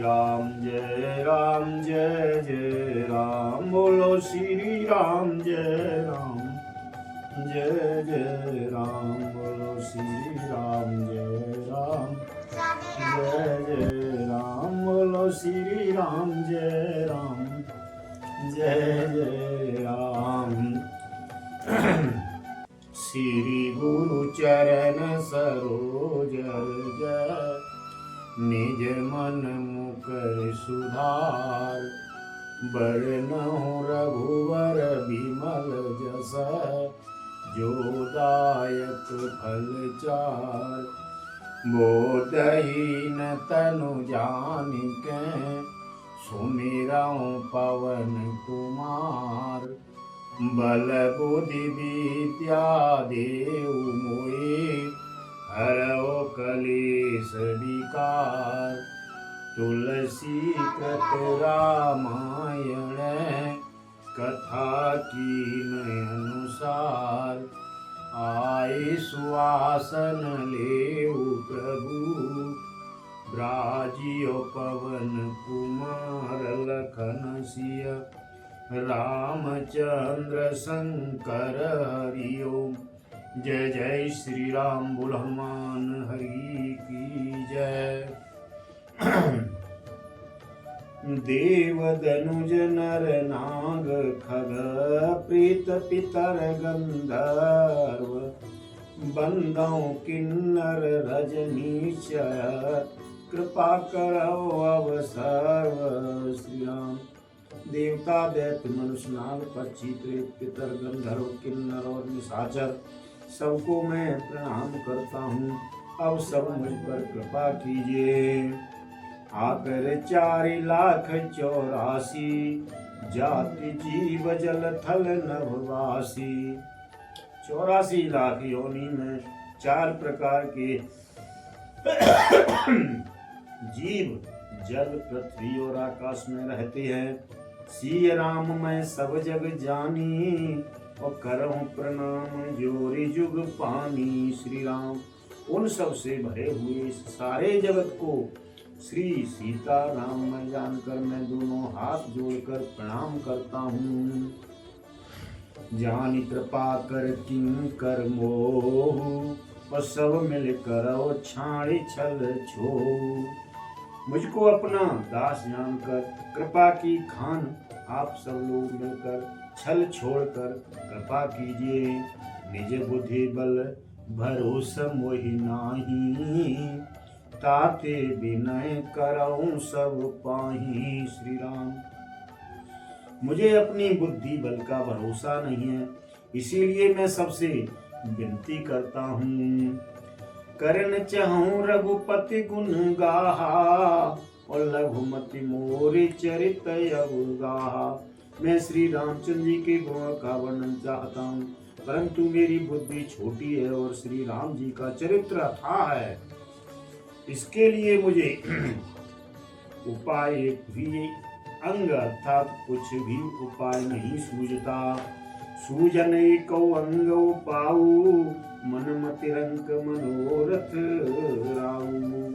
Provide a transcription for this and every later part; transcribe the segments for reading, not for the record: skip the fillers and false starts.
राम जय जय राम। बोलो श्री राम जय राम जय जय राम। बोलो श्री राम जय राम जय जय राम। बोलो श्री राम जय राम जय जय राम। श्री गुरु चरण सरोज जय निज मन मुकर सुधार। बरनहुँ रघुवर बिमल जस जो दायक फल चार। बोधहीन तनु जानिके सुमिरहुँ पवन कुमार। बल बुद्धि विद्या देहु मोहि हरौ कलेश विकार। तुलसी कृत रामायण कथा कीन अनुसार। आए सुआसन लेऊ प्रभु ब्राजियो पवन कुमार। लखन सिय रामचंद्र शंकर हरि ओम। जय जय श्री राम। बोल हनुमान हरि की जय। देव दनुज नर नाग खग प्रीत पितर गंधर्व। बंदौ किन्नर रजनीचर कृपा करौ अवसर्व। श्री राम। देवता दैत्य मनुष्य नाग पक्षी प्रेत पितर गंधर्व किन्नर और निशाचर सबको मैं प्रणाम करता हूँ। अब सब मुझ पर कृपा कीजिए। आकर 4,84,000 जाति जीव जल थल नभवासी। 84 लाख योनि में 4 प्रकार के जीव जल पृथ्वी और आकाश में रहते हैं। सिय राम मैं सब जग जानी और करहूँ प्रणाम जोरी जुग पानी। श्री राम। उन सब से भरे हुए सारे जगत को श्री सीता राम मैं जानकर मैं दोनों हाथ जोड़कर प्रणाम करता हूँ। जानी कृपा कर किंकर मोह और सब मिल करो छाड़ी छल छो। मुझको अपना दास जानकर कृपा की खान आप सब लोग मिलकर छल छोड़कर कृपा कीजिए। निज बुद्धि बल भरोसा मोहि नाही। ताते विनय करऊं सब पाही। श्री राम। मुझे अपनी बुद्धि बल का भरोसा नहीं है, इसीलिए मैं सबसे विनती करता हूँ। करन चाहूं रघुपति गुण गाहा और लघुमति मोरि चरित अवगाहा। मैं श्री रामचंद्र जी के गुणों का वर्णन चाहता हूँ, परंतु मेरी बुद्धि छोटी है और श्री राम जी का चरित्र अथाह है। इसके लिए मुझे उपाय भी अंग अर्थात कुछ भी उपाय नहीं सूझता। सूजन को अंग पाऊ मन मति रंक मनोरथ राऊ।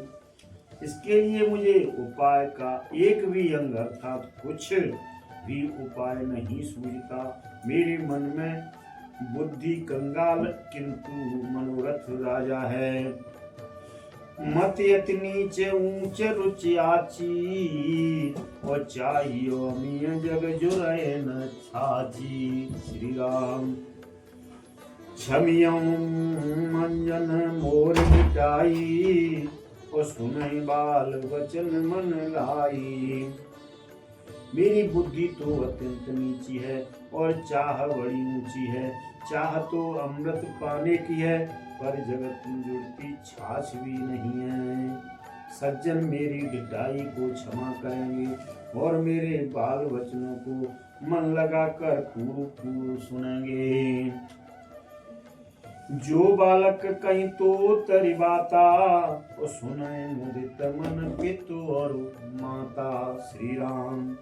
इसके लिए मुझे उपाय का एक भी अंग अर्थात कुछ भी उपाय नहीं सूझता। मेरे मन में बुद्धि कंगाल किंतु मनोरथ राजा है। मत यति नीच ऊंच रुचि आची और चाहियो अमीय जग जुरय न छाची। श्री राम। क्षमियं मंजन मोर मिटाई और सुनई बाल वचन मन लाई। मेरी बुद्धि तो अत्यंत नीची है और चाह बड़ी ऊंची है। चाह तो अमृत पाने की है, पर जगत में जुड़ती छाछ भी नहीं है। सज्जन मेरी ढिठाई को क्षमा करेंगे और मेरे बाल वचनों को मन लगाकर पूर्व पूर्व सुनेंगे। जो बालक कहीं तो तरी बाता और सुने मुदित मन पितु और माता। श्री राम।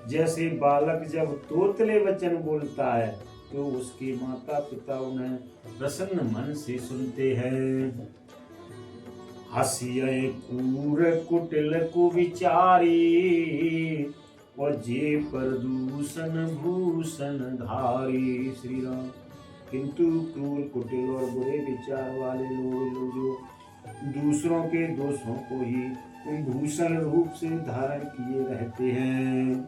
जैसे बालक जब तोतले वचन बोलता है तो उसके माता पिता उन्हें प्रसन्न मन से सुनते हैं। हसिये कूर कुटिल कुविचारी, और जे प्रदूषण भूषण धारी। श्री राम। किंतु क्रूर कुटिल और बुरे विचार वाले लोग जो दूसरों के दोषों को ही भूषण रूप से धारण किए रहते हैं।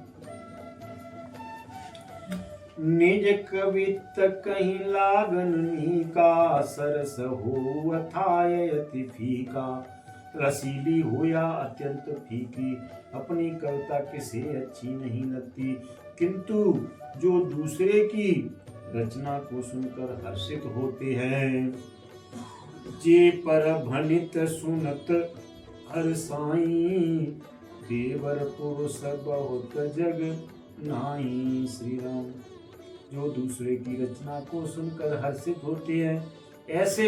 निज कवित कहीं लागन नीका, सरस हो अथाय अति फीका। रसीली हो या अत्यंत फीकी, अपनी कविता किसे अच्छी नहीं लगती। किंतु जो दूसरे की रचना को सुनकर हर्षित होते हैं, जे पर भनित सुनत हर्षाई, देवर पुरुष बहुत जग नाई। श्री राम। जो दूसरे की रचना को सुनकर हर्षित होते हैं, ऐसे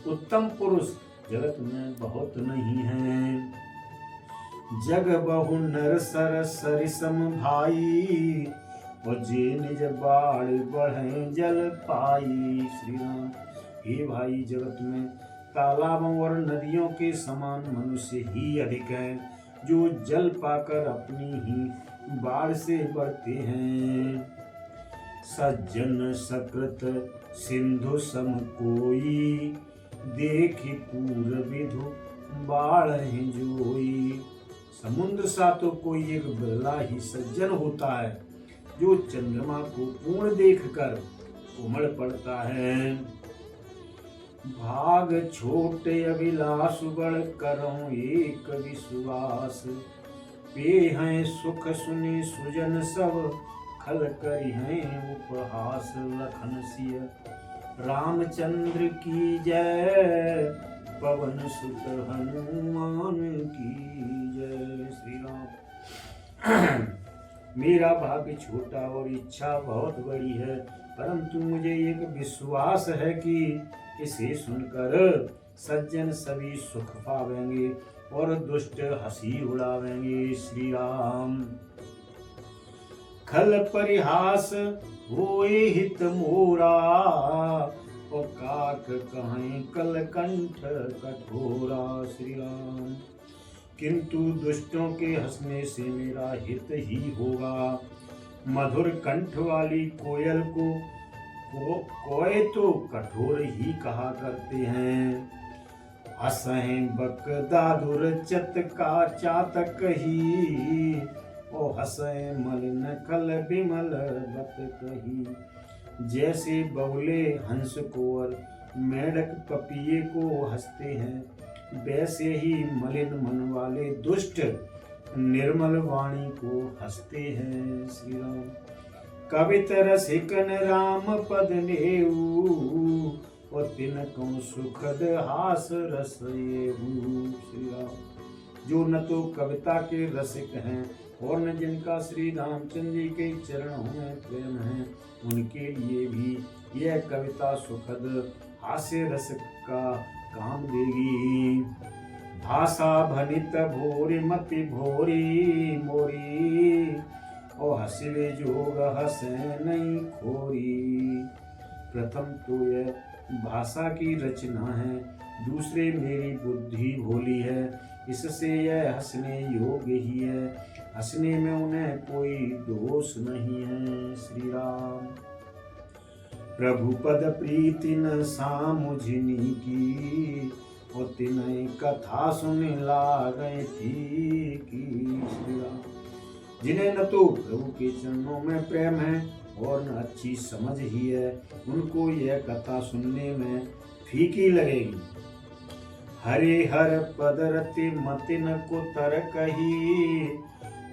उत्तम पुरुष जगत में बहुत नहीं हैं। जग बहु नर सर सरिसम भाई, और जे निज बाढ़ बढ़े जल पाई। श्री राम। हे भाई, जगत में तालाबों और नदियों के समान मनुष्य ही अधिक हैं, जो जल पाकर अपनी ही बाढ़ से बढ़ते हैं। सज्जन सकृत सिंधु सम कोई, देखि पूर विधु बाढ़ जोई। समुद्र सा तो कोई एक बिरला ही सज्जन होता है, जो चंद्रमा को पूर्ण देखकर उमड़ पड़ता है। भाग छोटे अभिलाष बड़ करऊं एक विश्वास, पे हैं सुख सुनि सुजन सब, खल करी हैं उपहास। लखन सिय रामचंद्र की जय, पवन सुत हनुमान की जय। श्री राम। मेरा भाग्य छोटा और इच्छा बहुत बड़ी है, परंतु मुझे एक विश्वास है कि इसे सुनकर सज्जन सभी सुख पावेंगे और दुष्ट हंसी उड़ावेंगे। श्री राम। खल परिहास होए हित मोरा, और काक कहें कल कंठ कठोरा। श्री राम। किंतु दुष्टों के हंसने से मेरा हित ही होगा। मधुर कंठ वाली कोयल को कोय तो कठोर ही कहा करते हैं। हंसें बक दादुर चत का चातक ही, ओ हंसें मलिन कल बिमल बत कही। जैसे बगुले हंस को और मेढक पपिये को हंसते हैं, वैसे ही मलिन मन वाले दुष्ट निर्मल वाणी को हंसते हैं। श्री राम। कवित रसिकन राम पद नेऊ, और तिनको सुखद हास रस येऊ। श्री राम। जो न तो कविता के रसिक हैं और न जिनका श्री रामचंद्र जी के चरणों में प्रेम है, उनके लिए भी यह कविता सुखद हास्य रस का काम देगी। भाषा भनित भोरी मति भोरी मोरी, और हंसवे जोग हंसे नहीं खोरी। प्रथम तो यह भाषा की रचना है, दूसरे मेरी बुद्धि भोली है, इससे यह हंसने योग्य ही है। हंसने में उन्हें कोई दोष नहीं है। श्री राम। प्रभु पद प्रीति न सामुझनी की, और तिन्हें कथा सुन लागे थी की। श्री राम। जिन्हें न तो प्रभु के चरणों में प्रेम है और न अच्छी समझ ही है, उनको यह कथा सुनने में फीकी लगेगी। हरे हर पद रति मतिन को तर कही,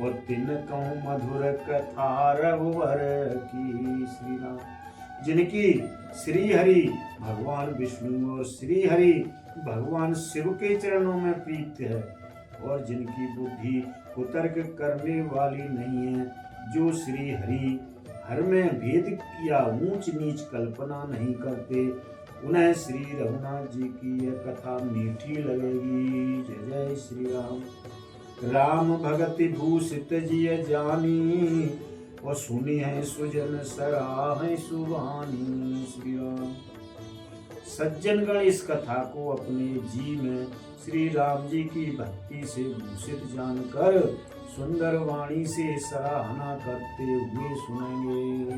और तिन कहूँ मधुर कथा रघुवर की। श्री राम। जिनकी श्री हरि भगवान विष्णु और श्री हरि भगवान शिव के चरणों में प्रीत है, और जिनकी बुद्धि कुतर्क करने वाली नहीं है, जो श्री हरि हर में भेद किया ऊंच नीच कल्पना नहीं करते, उन्हें श्री रघुनाथ जी की यह कथा मीठी लगेगी। जय जय श्री राम। राम भगति भूषित जिय जानी, और सुनी है सुजन सराह सुवानी। श्री राम। सज्जनगण इस कथा को अपने जी में श्री राम जी की भक्ति से भूषित जानकर सुंदर वाणी से सराहना करते हुए सुनेंगे।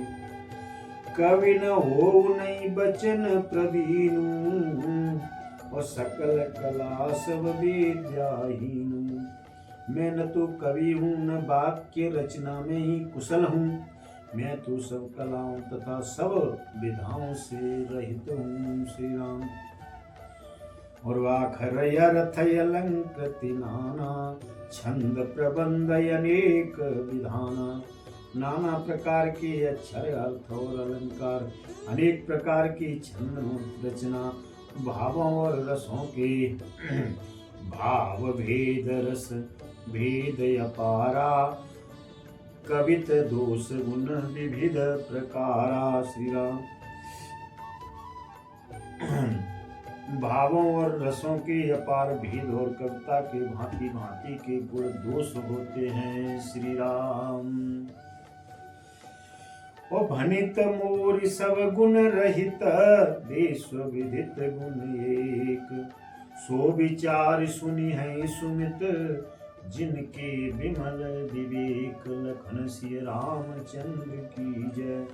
कवि न हो नहीं बचन प्रवीण, और सकल कला सब विद्याहीन। मैं न तो कवि हूँ न वाक्य रचना में ही कुशल हूँ, मैं तो सब कलाओं तथा सब विधाओं से रहित हूँ। श्री राम। और वाखर अर्थ अलंकृति नाना, छंद प्रबंध अनेक विधाना। नाना प्रकार के अक्षर अर्थ और अलंकार, अनेक प्रकार की छंद रचना, भावों और रसों के भाव भेद रस भेद अपारा, कवित दोष गुण विविध प्रकारा। श्री राम। भावों और रसों के अपार भेद और कविता के भांति भांति के गुण दोष होते हैं। श्री राम। ओ भनित मोर सब गुण रहित, देश विदित गुण एक। सो विचार सुनी है सुमित, जिनके विमल विवेक। लखन सिय रामचंद्र की जय,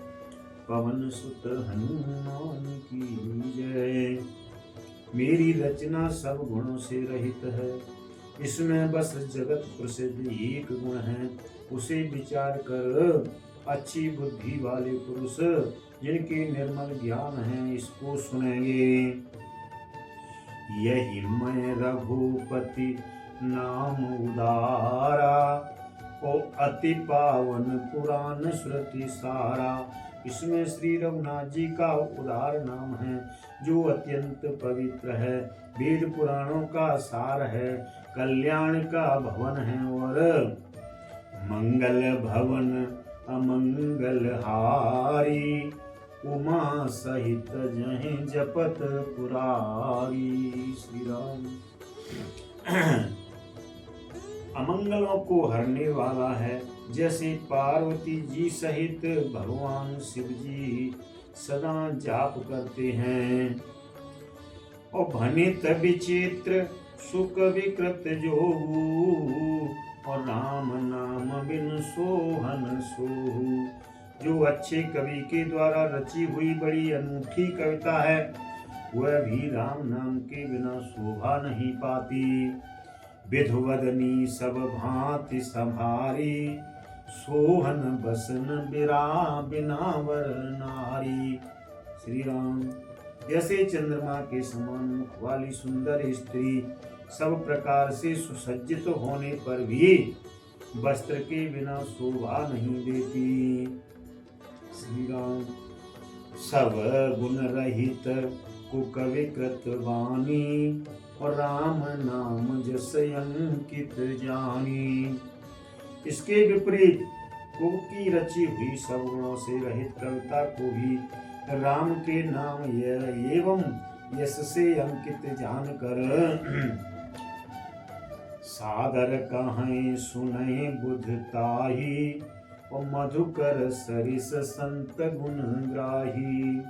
पवन सुत हनुमान की जय। मेरी रचना सब गुणों से रहित है, इसमें बस जगत प्रसिद्ध एक गुण है। उसे विचार कर अच्छी बुद्धि वाले पुरुष, जिनके निर्मल ज्ञान है, इसको सुनेंगे। यही मैं रघुपति नाम उदारा, ओ अति पावन पुराण श्रुति सारा। इसमें श्री रघुनाथ जी का उदार नाम है, जो अत्यंत पवित्र है, वेद पुराणों का सार है, कल्याण का भवन है, और मंगल भवन अमंगल हारी। उमा सहित जहीं जपत पुरारी। श्री राम। अमंगलों को हरने वाला है, जैसे पार्वती जी सहित भगवान शिव जी सदा जाप करते हैं। और भनित विचित्र सुख विकृत जोगु, और राम नाम बिन सोहन सोहु। जो अच्छे कवि के द्वारा रची हुई बड़ी अनूठी कविता है, वह भी राम नाम के बिना शोभा नहीं पाती। विधुवदनी सब भांति संभारी, सोहन बसन बिरा बिना वर नारी। श्री राम। जैसे चंद्रमा के समान मुख वाली सुंदर स्त्री सब प्रकार से सुसज्जित होने पर भी वस्त्र के बिना शोभा नहीं देती। श्री राम। सब गुण रहित कुकविकृत वाणी, और राम नाम जस अंकित जानी। इसके विपरीत कुक की रची हुई सब गुणों से रहित कविता को भी राम के नाम एवं यश से अंकित जानकर सादर कहें सुने बुधताही, और मधुकर सरिस संत गुण ग्राही।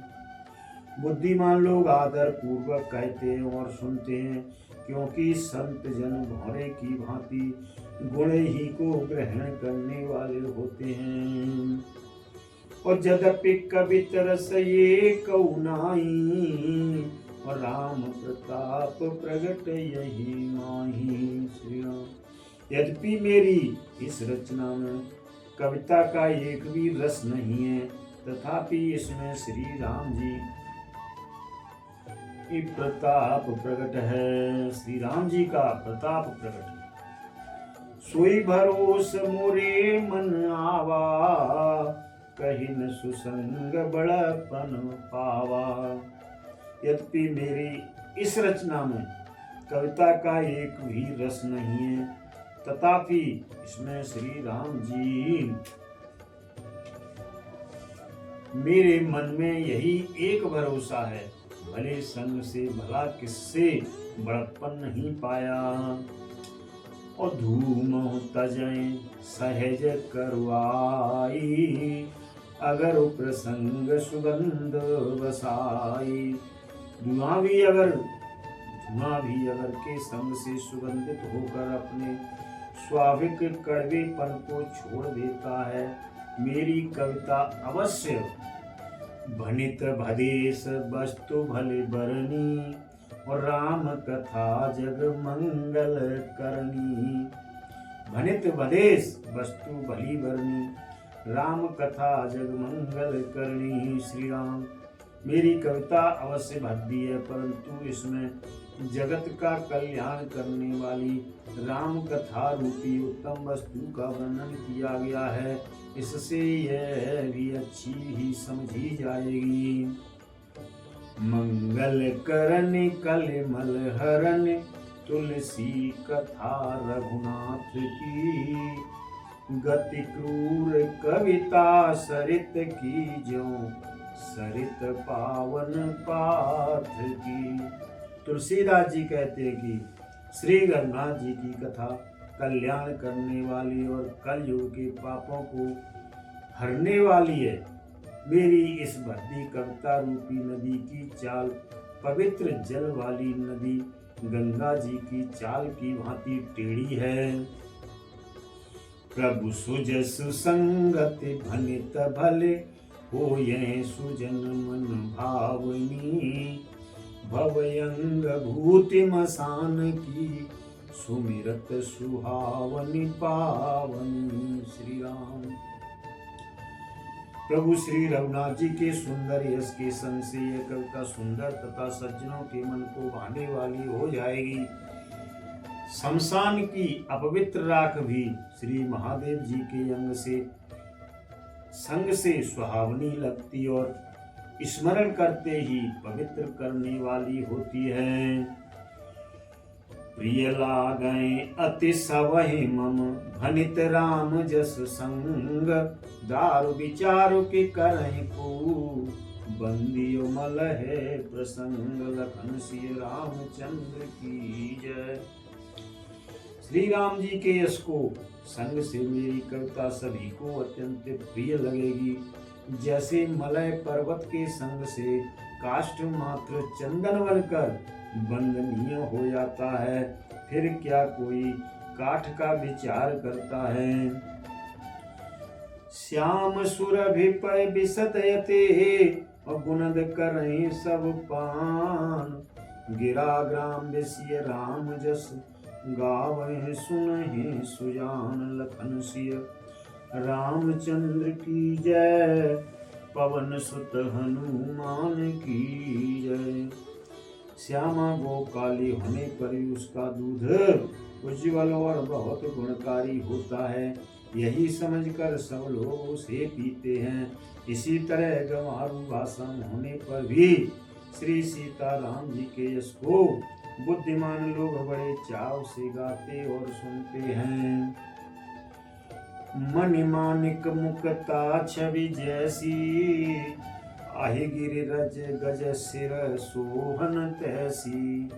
बुद्धिमान लोग आदर पूर्वक कहते हैं और सुनते हैं, क्योंकि संत जन भौरे की भांति गुण ही को ग्रहण करने वाले होते हैं। और यद्यपि कवित रस ये कौनाई, और राम प्रताप प्रगट यही माही। श्री राम। यद्यपि मेरी इस रचना में कविता का एक भी रस नहीं है, तथापि इसमें श्री राम जी की प्रताप प्रकट है। श्री राम जी का प्रताप प्रकट है। सोई भरोस मोरे मन आवा, कहिन सुसंग बड़पन पावा। यद्यपि मेरी इस रचना में कविता का एक भी रस नहीं है, तथापि इसमें श्री राम जी मेरे मन में यही एक भरोसा है, भले संग से भला किससे बड़प्पन नहीं पाया। और धूम तजय सहज करवाई, अगर प्रसंग सुगंध बसाई। धुआं भी अगर धुआं भी अगर के संग से सुगंधित होकर अपने स्वाभाविक कड़वेपन को छोड़ देता है, मेरी कविता अवश्य भनित भदेश वस्तु भले बरनी और राम कथा जग मंगल करनी। भनित भदेश वस्तु भली बरनी, राम कथा जग मंगल करनी। श्री राम, मेरी कविता अवश्य भद्दी है, परंतु इसमें जगत का कल्याण करने वाली राम कथा रूपी उत्तम वस्तु का वर्णन किया गया है। इससे यह भी अच्छी ही समझी जाएगी। मंगल करन कलमल हरन, तुलसी कथा रघुनाथ की। गति क्रूर कविता सरित की, ज्यों सरित पावन पाथ की। तुलसीदास जी कहते हैं कि श्री रघुनाथ जी की कथा कल्याण करने वाली और कलयुग के पापों को हरने वाली है। मेरी इस भक्ति कविता रूपी नदी की चाल पवित्र जल वाली नदी गंगा जी की चाल की भांति टेढ़ी है। प्रभु सुजस संगत भनित भले, हो यह सुजन मन भावनी। भवयंग भूति मसान की, सुमिरत सुहावनी पावनी। श्री राम, प्रभु श्री रघुनाथ जी के सुंदर यश के संग से यह कविता सुंदर तथा सज्जनों के मन को भाने वाली हो जाएगी। शमशान की अपवित्र राख भी श्री महादेव जी के अंग से संग से सुहावनी लगती और स्मरण करते ही पवित्र करने वाली होती है। प्रिय लागै अति सवहि मम, भनित राम जस संग। दारु विचारु के करहि को, बंदियो मल है प्रसंग। लखन सिय रामचंद्र की जय। श्री राम जी के यश को संग से मेरी कविता सभी को अत्यंत प्रिय लगेगी। जैसे मलय पर्वत के संग से काष्ठ मात्र चंदन बनकर बंदनीय हो जाता है, फिर क्या कोई काठ का विचार करता है। श्याम सुरभिपय बिसतयते, और गुणद करहि सब पान। गिरा ग्राम बेसिय राम जस, गावहि सुनहि सुजान। लखन सिय रामचंद्र की जय, पवन सुत हनुमान की जय। श्यामा गो काली होने पर भी उसका दूध उज्ज्वल और बहुत गुणकारी होता है, यही समझकर सब लोग उसे पीते हैं। इसी तरह गंवारू भाषण होने पर भी श्री सीता राम जी के यश को बुद्धिमान लोग बड़े चाव से गाते और सुनते हैं। मणिमानिक मुक्ता छवि जैसी, आहे गिरिरज गज सिर सोहन तैसी।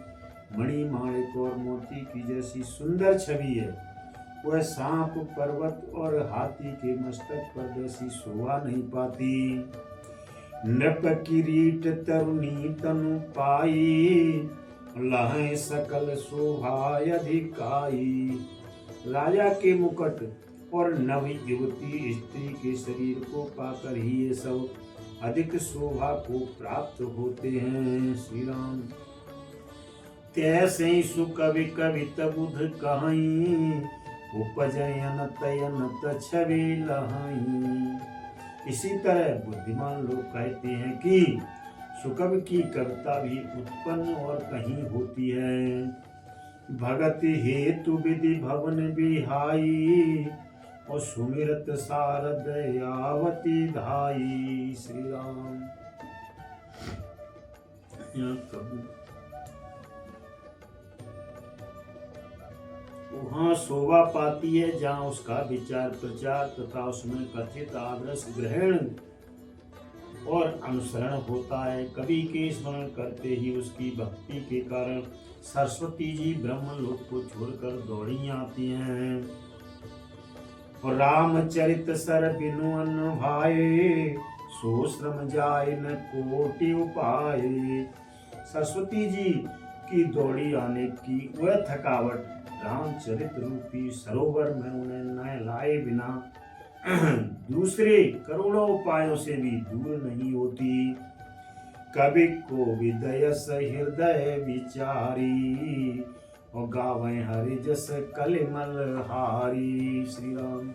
मणिमाणिक और मोती की जैसी सुंदर छवि है, वह सांप पर्वत और हाथी के मस्तक पर जैसी शोभा नहीं पाती। नृप किरीट तरुणी तनु पाई, लहै सकल शोभा अधिकाई। राजा के मुकुट और नव युवती स्त्री के शरीर को पाकर ही ये सब अधिक शोभा को प्राप्त होते हैं। श्री राम, तैसे सुकवि कवित बुध कहाई, उपजयन तयन छवि लहाई। इसी तरह बुद्धिमान लोग कहते हैं कि सुकवि की कविता भी उत्पन्न और कहीं होती है। भगत हेतु विधि भवन बिहाई, और सुमिरत सारद यावती धाई। श्री राम, वहाँ शोभा पाती है जहाँ उसका विचार प्रचार तथा उसमें कथित आदर्श ग्रहण और अनुसरण होता है। कवि के स्मरण करते ही उसकी भक्ति के कारण सरस्वती जी ब्रह्मलोक को छोड़कर दौड़ी आती हैं। और रामचरित सर बिनु अन्न भाए, सो श्रम जाय न कोटि उपाय। सरस्वती जी की दौड़ी आने की वह थकावट रामचरित रूपी सरोवर में उन्हें नहलाए बिना दूसरे करोड़ों उपायों से भी दूर नहीं होती। कवि को विदयस हृदय विचारी और गावे हरि जस कलिमल हारी। श्री राम।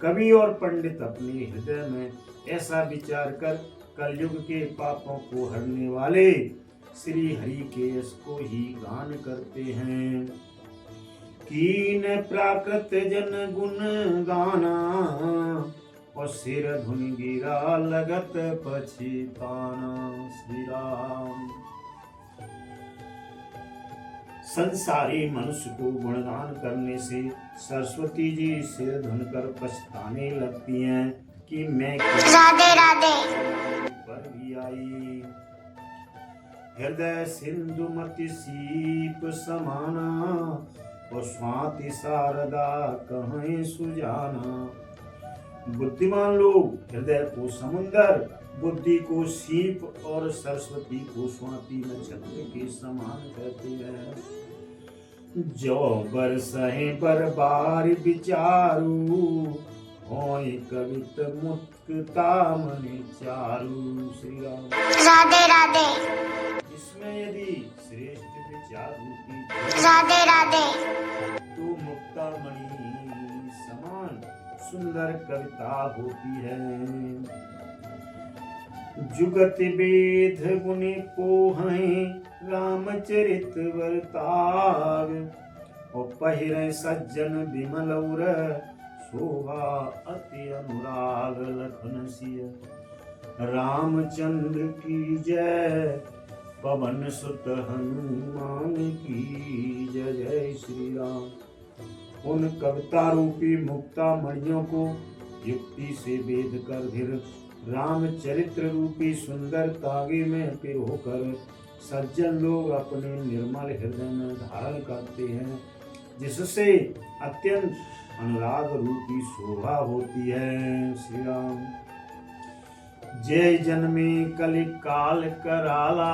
कवि और पंडित अपने हृदय में ऐसा विचार कर कलयुग के पापों को हरने वाले श्री हरि के यश को ही गान करते हैं। कीन प्राकृत जन गुण गाना और सिर धुन गिरा लगत पछताना। श्री राम। संसारी मनुष्य को गुणगान करने से सरस्वती जी सिर धुन कर पछताने लगती हैं कि मैं राधे राधे पर भी आई। हृदय सिंधु मति सीप समाना और स्वाति शारदा कहीं सुजाना। बुद्धिमान लोग हृदय को समुंदर, बुद्धि को सीप और सरस्वती को स्वाति नक्षत्र के समान कहते हैं। जो बरसहें बरबार विचारू होय कवित मुक्ता मनि चारू। श्री राम। राधे राधे। इसमें यदि श्रेष्ठ विचार रूपी राधे राधे तो मुक्ता मणि समान सुंदर कविता होती है। जुगत वेद गुनि पोहै रामचरित वर्ताव और पहिरे सज्जन विमल उर शोभा अति अनुराग। लखन सिय रामचंद्र की जय, पवन सुत हनुमान की जय। जय श्री राम। उन कविता रूपी मुक्ता मणियों को युक्ति से वेद कर फिर रामचरित्र रूपी सुंदर तागे में पिरोकर सज्जन लोग अपने निर्मल हृदय में धारण करते हैं, जिससे अत्यंत अनुराग रूपी शोभा होती है। श्री राम। जय जन्मे कलि काल कराला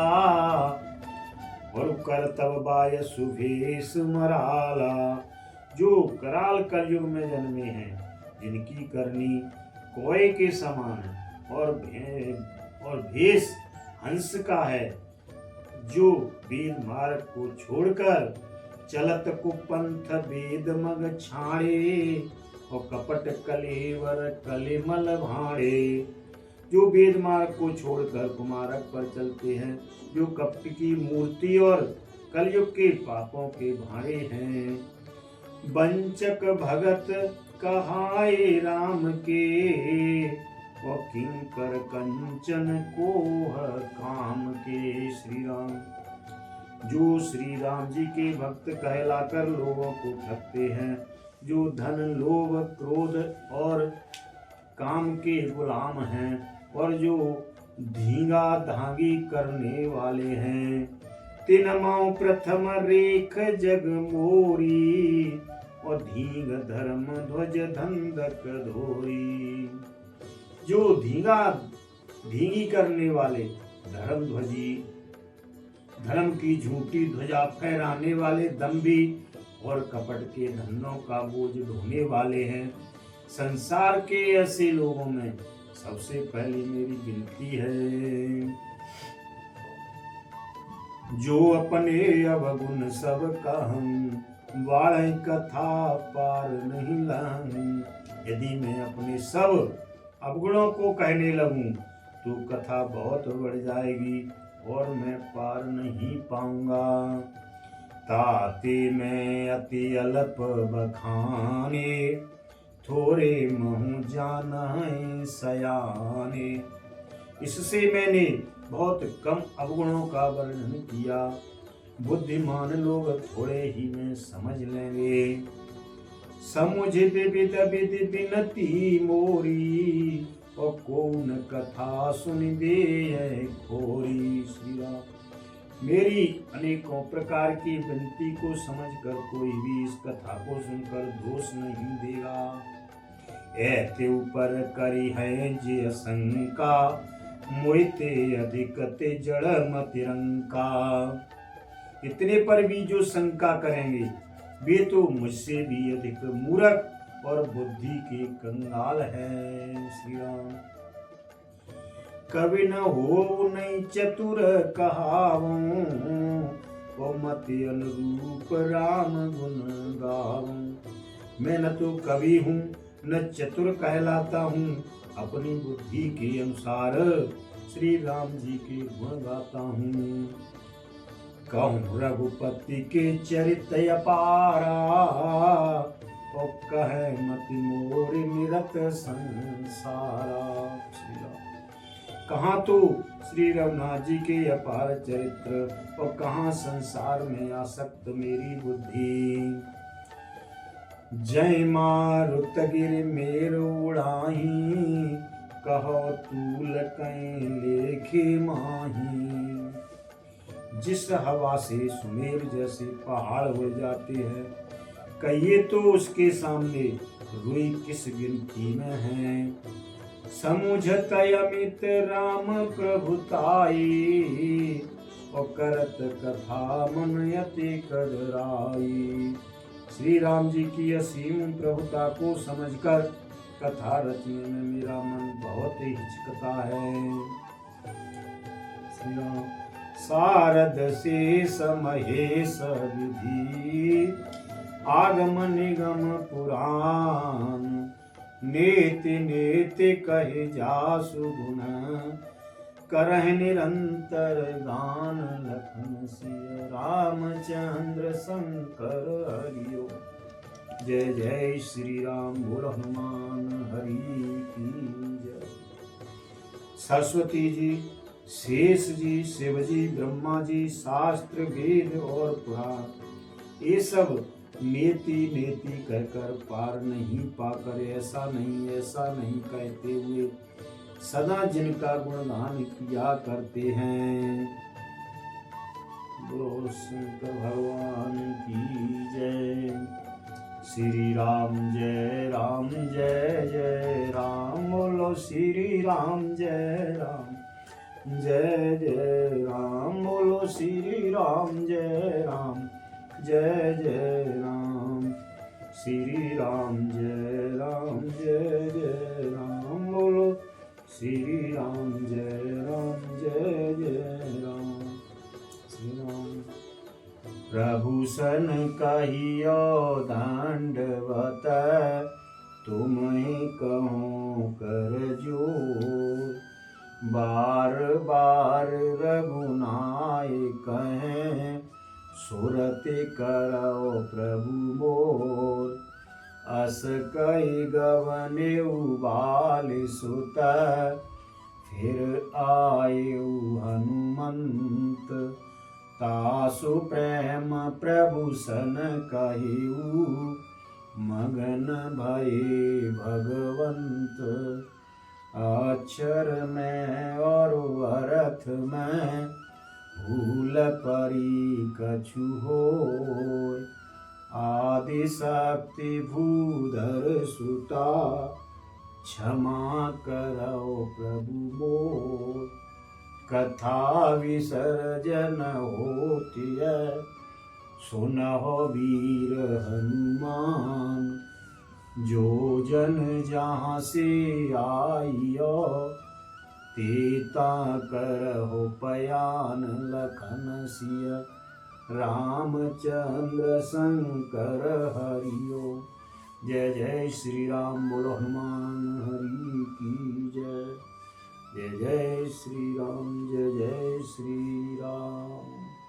और करतब बाय सुभेश मराला। जो कराल कलयुग में जन्मे हैं, जिनकी करनी कोए के समान है और भेष हंस का है, जो वेद मार्ग को छोड़कर चलत कुपंथ वेद मग छाड़े और कपट कलेवर कलिमल भाड़े। जो वेद मार्ग को छोड़कर कुमारक पर चलते हैं, जो कपट की मूर्ति और कलयुग के पापों के भाड़े हैं। वंचक भगत कहाए राम के और किंकर कंचन कोह काम के। श्री राम। जो श्री राम जी के भक्त कहलाकर लोगों को ठगते हैं, जो धन लोभ क्रोध और काम के गुलाम हैं और जो धींगा धांगी करने वाले हैं। तिनमाओ प्रथम रेख जग मोरी और धींग धर्म ध्वज धंधक धोरी। जो धींगी करने वाले धर्म की झूठी ध्वजा फहराने वाले दंभी और कपट के धनों का बोझ ढोने वाले हैं। संसार के ऐसे लोगों में सबसे पहले मेरी विनती है, जो अपने अवगुण सब कहूं वाले कथा पार नहीं लाऊं। यदि मैं अपने सब अवगुणों को कहने लगूं तो कथा बहुत बढ़ जाएगी और मैं पार नहीं पाऊंगा। ताते मैं अति अल्प बखाने थोड़े महु जाने सयाने। इससे मैंने बहुत कम अवगुणों का वर्णन किया, बुद्धिमान लोग थोड़े ही में समझ लेंगे। समुझ विविध विधि विनती मोरी और कौन कथा सुन दे खोरी। श्री राम। मेरी अनेकों प्रकार की विनती को समझकर कोई भी इस कथा को सुनकर दोष नहीं देगा। ऐते ऊपर करी है जे शंका, मोहिते अधिक ते जड़ मतिरंका। इतने पर भी जो शंका करेंगे वे तो मुझसे भी अधिक मूर्ख और बुद्धि के कंगाल हैं। श्री राम। कवि न हो नहीं चतुर कहावूं, वो मति अनुरूप राम गुण गाऊं। मैं न तो कवि हूँ न चतुर कहलाता हूँ, अपनी बुद्धि के अनुसार श्री राम जी के गुण गाता हूँ। कहूँ रघुपति के चरित्र अपारा, और कहे मति मोर निरत संसारा। श्री राम। कहाँ तो श्री रघुनाथ जी के अपार चरित्र और कहाँ संसार में आसक्त मेरी बुद्धि। जय मारुत गिर मेर उड़ाही, कहो तूल कहीं लेखे माही। जिस हवा से सुमेर जैसे पहाड़ हो जाते हैं, कहिए तो उसके सामने रुई किस गिनती में है। समुझत अमित राम प्रभुताई, और करत कथा मन यति कदराई। श्री राम जी की असीम प्रभुता को समझकर कथा रचने में मेरा मन बहुत ही हिचकता है। श्री राम। शारद शेष महेश विधि, आगम निगम पुराण। नेति नेति कहे जासु गुण, करह निरंतर गान। लखन सिय रामचंद्र शंकर हरिओ। जय जय श्री राम। बोल हनुमान हरि की जय। सरस्वती जी, शेष जी, शिव जी, ब्रह्मा जी, शास्त्र वेद और पुराण ये सब नेति नेति कहकर पार नहीं पाकर ऐसा नहीं कहते हुए सदा जिनका गुणगान किया करते हैं। बोलो शंकर भगवान की जय। श्री राम जय जय राम। बोलो श्री राम जय राम जय जय राम। बोलो श्री राम जय राम जय जय राम। श्री राम जय जय राम। बोलो श्री राम जय राम। श्री राम। प्रभु सन कहियो दंडवत, तुम्हें कहो कर जोर। बार बार रघुनाय कहें, सुरति करो प्रभु मोर। अस कई गवने उबाल सुत, फिर आयु हनुमंत। तासु प्रेम प्रभु सन कहिउ, मगन भये भगवंत। अक्षर में और अर्थ में, भूल परी कछु होय। आदि शक्ति भूधर सुता, क्षमा करो प्रभु मोर। कथा विसर्जन होती है, सुनहो वीर हनुमान। जो जन जहाँ से आइयो, तेता करहो पयान। लखन सिय रामचंद्र शंकर हरिओ। जय जय श्री राम। बोलो हनुमान हरि की जय। जय जय श्री राम। जय जय श्री